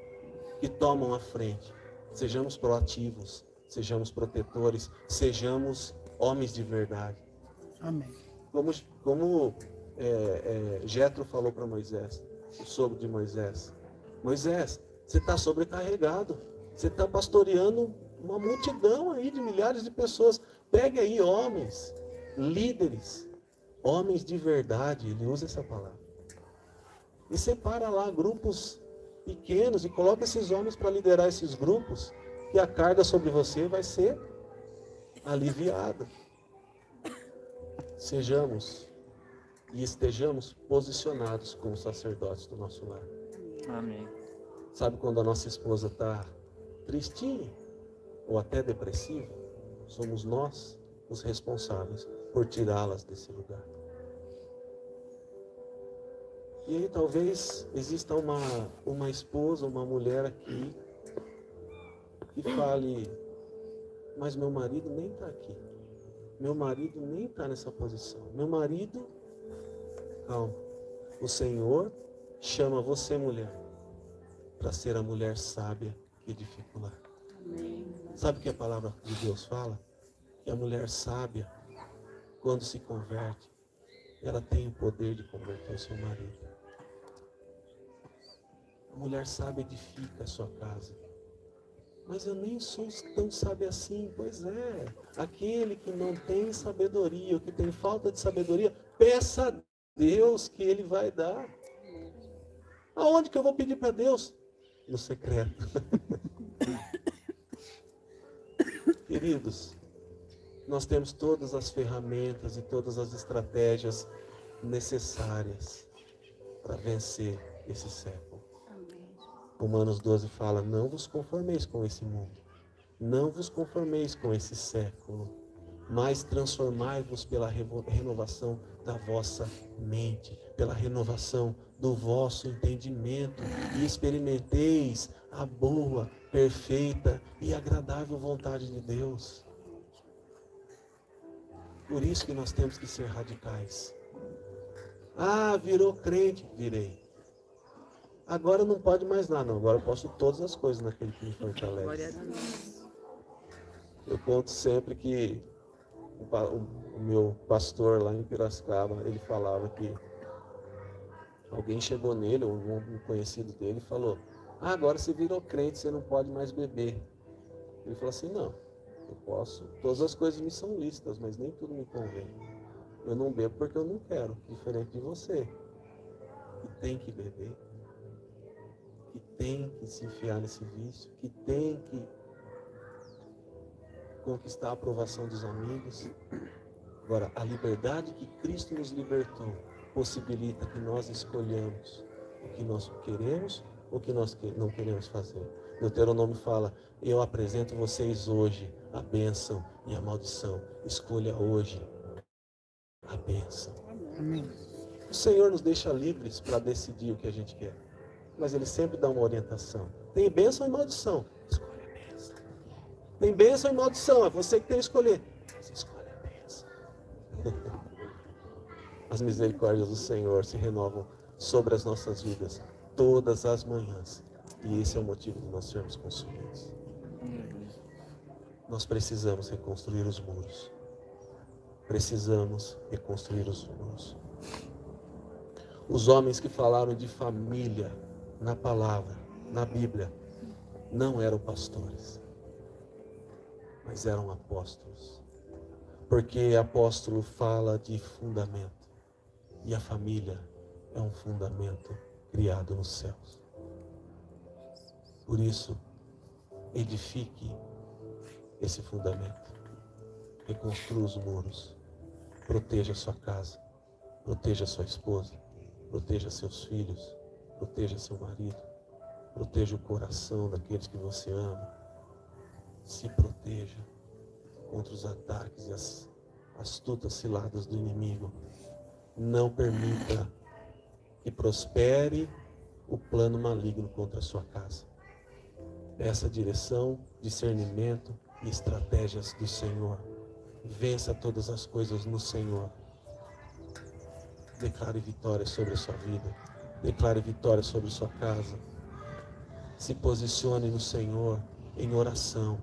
S1: que tomam a frente. Sejamos proativos, sejamos protetores, sejamos homens de verdade.
S4: Amém.
S1: Como Jetro falou para Moisés, o sogro de Moisés. Moisés, você está sobrecarregado. Você está pastoreando uma multidão aí de milhares de pessoas. Pegue aí homens, líderes, homens de verdade, ele usa essa palavra. E separa lá grupos pequenos e coloca esses homens para liderar esses grupos, e a carga sobre você vai ser aliviada. Sejamos e estejamos posicionados como sacerdotes do nosso lar.
S2: Amém.
S1: Sabe quando a nossa esposa está tristinha ou até depressiva? Somos nós os responsáveis por tirá-las desse lugar. E aí talvez exista uma esposa, uma mulher aqui que fale, mas meu marido nem está aqui. Meu marido nem está nessa posição. Meu marido, calma. O Senhor chama você, mulher, para ser a mulher sábia que edifica o lar. Sabe o que a palavra de Deus fala? Que a mulher sábia, quando se converte, ela tem o poder de converter o seu marido. A mulher sábia edifica a sua casa. Mas eu nem sou tão sábio assim. Pois é, aquele que não tem sabedoria, o que tem falta de sabedoria, peça a Deus que Ele vai dar. Aonde que eu vou pedir para Deus? No secreto. Queridos, nós temos todas as ferramentas e todas as estratégias necessárias para vencer esse século. Romanos 12 fala, não vos conformeis com esse mundo, não vos conformeis com esse século, mas transformai-vos pela renovação da vossa mente, pela renovação do vosso entendimento, e experimenteis a boa, perfeita e agradável vontade de Deus. Por isso que nós temos que ser radicais. Ah, virou crente? Virei. Agora não pode mais nada, não. Agora eu posso todas as coisas naquele que me fortalece. Eu conto sempre que o meu pastor lá em Piracicaba, ele falava que alguém chegou nele, um conhecido dele, e falou, agora você virou crente, você não pode mais beber. Ele falou assim, não, eu posso, todas as coisas me são lícitas, mas nem tudo me convém. Eu não bebo porque eu não quero, diferente de você, que tem que beber, que tem que se enfiar nesse vício, que tem que conquistar a aprovação dos amigos. Agora, a liberdade que Cristo nos libertou possibilita que nós escolhamos o que nós queremos ou o que nós não queremos fazer. Deuteronômio fala: eu apresento vocês hoje a bênção e a maldição. Escolha hoje a bênção.
S2: Amém.
S1: O Senhor nos deixa livres para decidir o que a gente quer, mas Ele sempre dá uma orientação. Tem bênção e maldição. Escolha a bênção. Tem bênção e maldição, é você que tem que escolher. Você escolhe a bênção. As misericórdias do Senhor se renovam sobre as nossas vidas todas as manhãs. E esse é o motivo de nós sermos consumidos. Nós precisamos reconstruir os muros. Precisamos reconstruir os muros. Os homens que falaram de família na palavra, na Bíblia, não eram pastores, mas eram apóstolos. Porque apóstolo fala de fundamento. E a família é um fundamento criado nos céus. Por isso, edifique esse fundamento. Reconstrua os muros. Proteja sua casa. Proteja sua esposa. Proteja seus filhos. Proteja seu marido. Proteja o coração daqueles que você ama. Se proteja contra os ataques e as astutas ciladas do inimigo. Não permita que prospere o plano maligno contra a sua casa. Peça direção, discernimento e estratégias do Senhor. Vença todas as coisas no Senhor. Declare vitória sobre a sua vida. Declare vitória sobre a sua casa. Se posicione no Senhor em oração.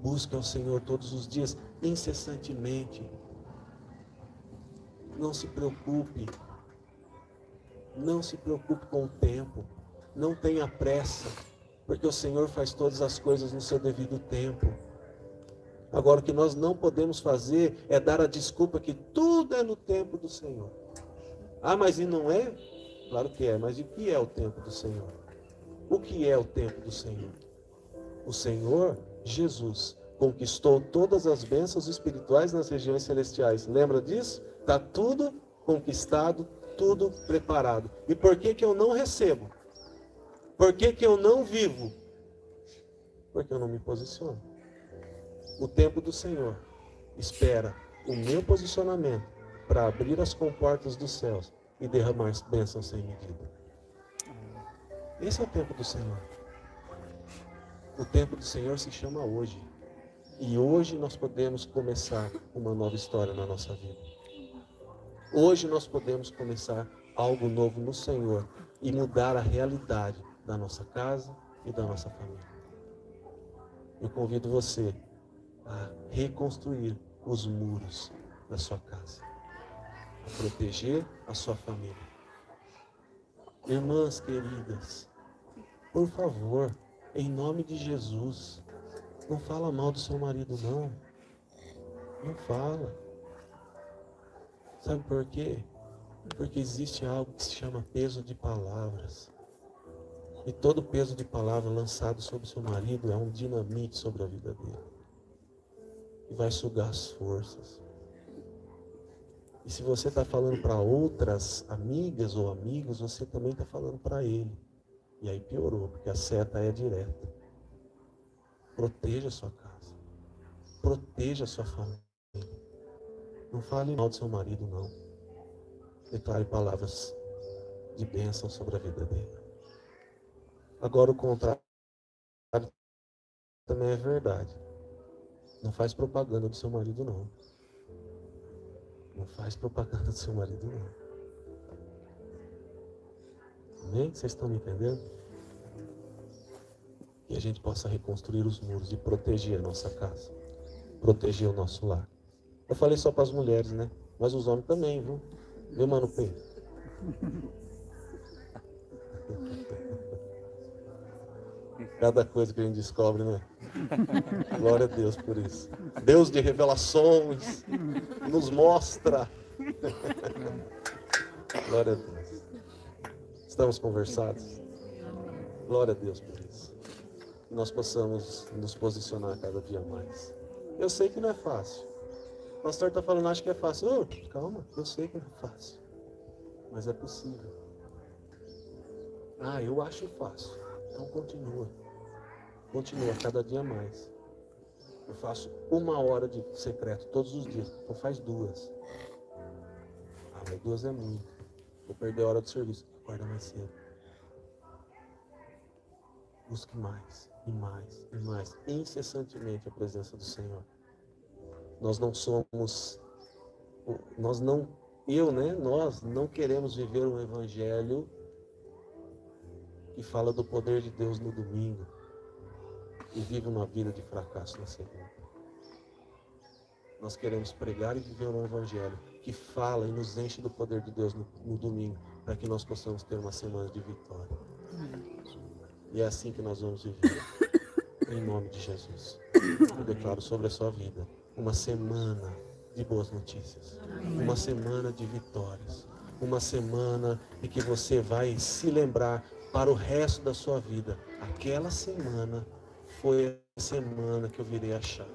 S1: Busque ao Senhor todos os dias, incessantemente. Não se preocupe. Não se preocupe com o tempo. Não tenha pressa, porque o Senhor faz todas as coisas no seu devido tempo. Agora, o que nós não podemos fazer é dar a desculpa que tudo é no tempo do Senhor. Ah, mas e não é? Claro que é, mas e o que é o tempo do Senhor? O que é o tempo do Senhor? O Senhor, Jesus, conquistou todas as bênçãos espirituais nas regiões celestiais. Lembra disso? Está tudo conquistado, tudo preparado. E por que que eu não recebo? Por que que eu não vivo? Porque eu não me posiciono. O tempo do Senhor espera o meu posicionamento para abrir as comportas dos céus e derramar bênçãos sem medida. Esse é o tempo do Senhor. O tempo do Senhor se chama hoje. E hoje nós podemos começar uma nova história na nossa vida. Hoje nós podemos começar algo novo no Senhor e mudar a realidade da nossa casa e da nossa família. Eu convido você a reconstruir os muros da sua casa, a proteger a sua família. Irmãs queridas, por favor, em nome de Jesus, não fala mal do seu marido, não. Não fala. Sabe por quê? Porque existe algo que se chama peso de palavras. E todo peso de palavra lançado sobre seu marido é um dinamite sobre a vida dele. E vai sugar as forças. E se você está falando para outras amigas ou amigos, você também está falando para ele. E aí piorou, porque a seta é direta. Proteja a sua casa. Proteja a sua família. Não fale mal do seu marido, não. Declare palavras de bênção sobre a vida dele. Agora o contrário também é verdade. Não faz propaganda do seu marido, não. Não faz propaganda do seu marido, não. Amém? Vocês estão me entendendo? Que a gente possa reconstruir os muros e proteger a nossa casa. Proteger o nosso lar. Eu falei só para as mulheres, né? Mas os homens também, viu? Viu, Mano P? Cada coisa que a gente descobre, né? Glória a Deus por isso. Deus de revelações nos mostra. Glória a Deus. Estamos conversados? Glória a Deus por isso. Que nós possamos nos posicionar cada dia mais. Eu sei que não é fácil. O pastor está falando, acho que é fácil. Calma, eu sei que não é fácil. Mas é possível. Eu acho fácil. Então continua. Continua cada dia mais. Eu faço 1 hora de secreto todos os dias. Então faz 2. Mas 2 é muito. Vou perder a hora do serviço. Acorda mais cedo. Busque mais, e mais, e mais. Incessantemente a presença do Senhor. Nós não somos... Nós não queremos viver um evangelho que fala do poder de Deus no domingo e vive uma vida de fracasso na segunda. Nós queremos pregar e viver um evangelho que fala e nos enche do poder de Deus no domingo, para que nós possamos ter uma semana de vitória. E é assim que nós vamos viver, em nome de Jesus. Eu declaro sobre a sua vida uma semana de boas notícias, uma semana de vitórias, uma semana em que você vai se lembrar para o resto da sua vida. Aquela semana foi a semana que eu virei a chave.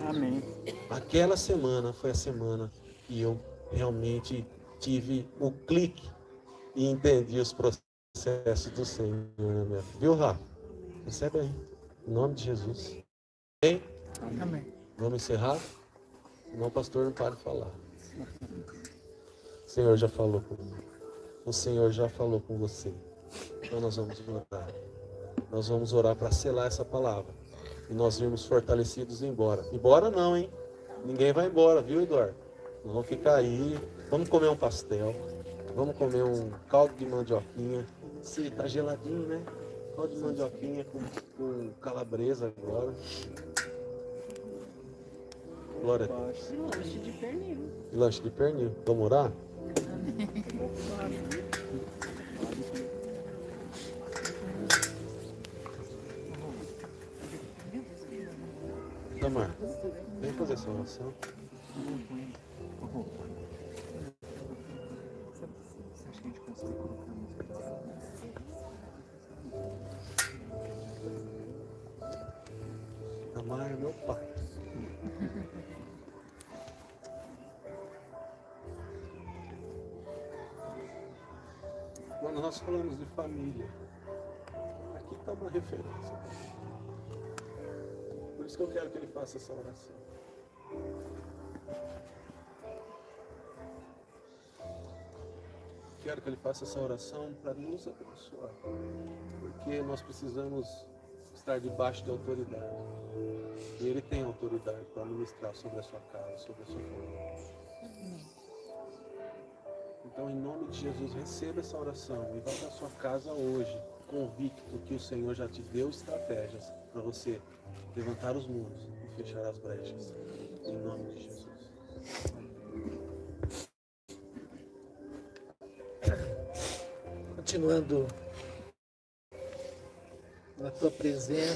S2: Amém.
S1: Aquela semana foi a semana que eu realmente tive o clique e entendi os processos do Senhor. Viu, Rafa? Recebe aí. Em nome de Jesus. Amém?
S2: Amém.
S1: Vamos encerrar? Senão o pastor não para de falar. O Senhor já falou comigo. O Senhor já falou com você. Então nós vamos orar. Nós vamos orar para selar essa palavra. E nós irmos fortalecidos embora. Embora não, hein? Ninguém vai embora, viu, Eduardo? Nós vamos ficar aí. Vamos comer um pastel. Vamos comer um caldo de mandioquinha. Se tá geladinho, né? Caldo de mandioquinha com calabresa agora. Glória a Deus.
S3: E lanche de pernil.
S1: E lanche de pernil. Vamos orar? Tamar, vem fazer essa oração.
S2: Você acha que a gente consegue colocar
S1: Tamar é meu pai. Quando nós falamos de família, aqui está uma referência. Por isso que eu quero que ele faça essa oração. Quero que ele faça essa oração para nos abençoar. Porque nós precisamos estar debaixo de autoridade. E ele tem autoridade para ministrar sobre a sua casa, sobre a sua família. Então, em nome de Jesus, receba essa oração e vá para a sua casa hoje, convicto que o Senhor já te deu estratégias para você levantar os muros e fechar as brechas. Em nome de Jesus.
S4: Continuando na tua presença,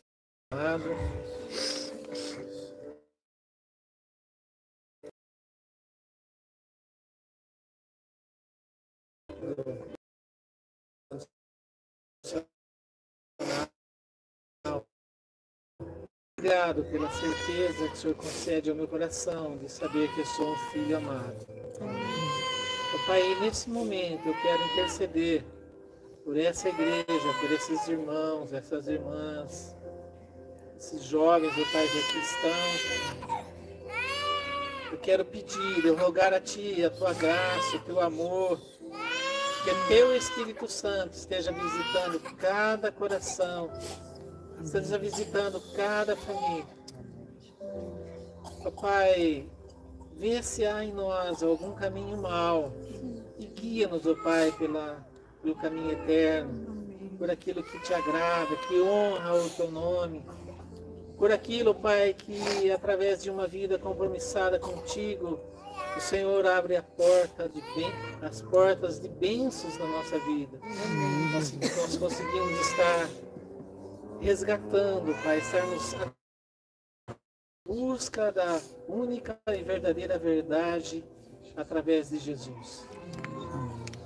S4: amado. Obrigado pela certeza que o Senhor concede ao meu coração de saber que eu sou um filho amado. Pai, nesse momento eu quero interceder por essa igreja, por esses irmãos, essas irmãs, esses jovens, ó Pai, que aqui estão. Eu quero pedir, eu rogar a Ti a Tua graça, o Teu amor, que Teu Espírito Santo esteja visitando cada coração, esteja visitando cada família. Ó Pai, vê se há em nós algum caminho mau e guia-nos, ó Pai, pelo caminho eterno, por aquilo que Te agrada, que honra o Teu nome, por aquilo, Pai, que através de uma vida compromissada contigo, o Senhor abre as portas de bênçãos na nossa vida. Nós conseguimos estar resgatando, Pai, estarmos à busca da única e verdadeira verdade através de Jesus.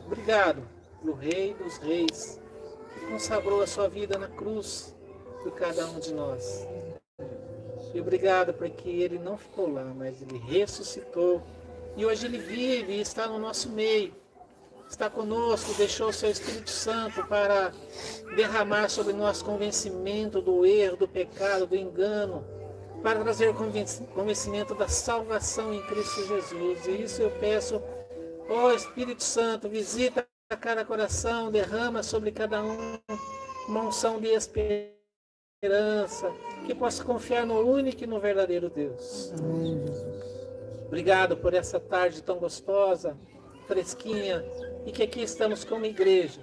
S4: Obrigado pelo Rei dos Reis, que consagrou a sua vida na cruz por cada um de nós. E obrigado porque ele não ficou lá, mas ele ressuscitou. E hoje ele vive e está no nosso meio. Está conosco, deixou o seu Espírito Santo para derramar sobre nós convencimento do erro, do pecado, do engano, para trazer convencimento da salvação em Cristo Jesus. E isso eu peço, ó Espírito Santo, visita cada coração, derrama sobre cada um uma unção de esperança, que possa confiar no único e no verdadeiro Deus. Obrigado por essa tarde tão gostosa, fresquinha, e que aqui estamos como igreja.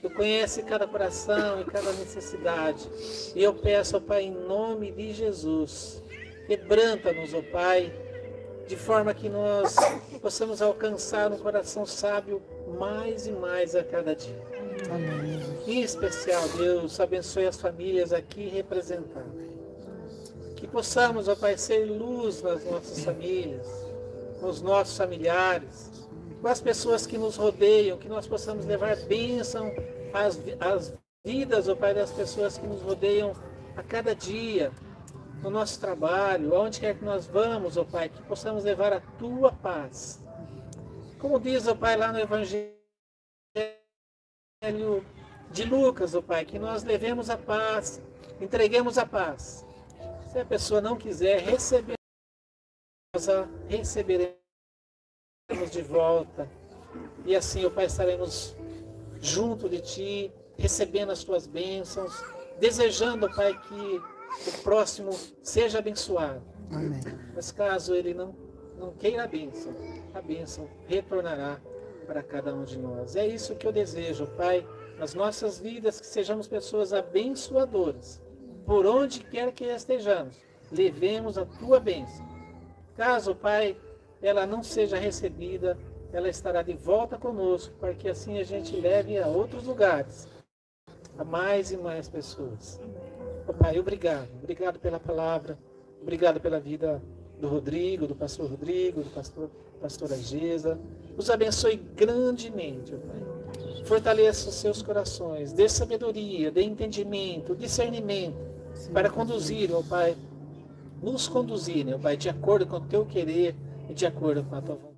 S4: Tu conhece cada coração e cada necessidade. E eu peço, ó Pai, em nome de Jesus, quebranta-nos, ó Pai, de forma que nós possamos alcançar um coração sábio mais e mais a cada dia.
S2: Amém.
S4: Em especial, Deus, abençoe as famílias aqui representadas. Que possamos, ó Pai, ser luz nas nossas famílias, nos nossos familiares, com as pessoas que nos rodeiam, que nós possamos levar bênção às vidas, ó Pai, das pessoas que nos rodeiam a cada dia, no nosso trabalho, aonde quer que nós vamos, ó Pai, que possamos levar a Tua paz. Como diz, ó Pai, lá no Evangelho de Lucas, ó Pai, que nós levemos a paz, entreguemos a paz. Se a pessoa não quiser receber, nós a receberemos de volta. E assim, ó Pai, estaremos junto de Ti, recebendo as Tuas bênçãos, desejando, ó Pai, que o próximo seja abençoado.
S2: Amém.
S4: Mas caso ele não queira a bênção retornará para cada um de nós. É isso que eu desejo, Pai, nas nossas vidas, que sejamos pessoas abençoadoras. Por onde quer que estejamos, levemos a Tua bênção. Caso, Pai, ela não seja recebida, ela estará de volta conosco, para que assim a gente leve a outros lugares, a mais e mais pessoas. Oh, Pai, obrigado. Obrigado pela palavra. Obrigado pela vida do Rodrigo, do pastor Rodrigo, do pastora Gesa. Os abençoe grandemente, oh, Pai. Fortaleça os seus corações. Dê sabedoria, dê entendimento, discernimento, para conduzir, oh, Pai, nos conduzirem, oh, Pai, de acordo com o Teu querer e de acordo com a Tua vontade.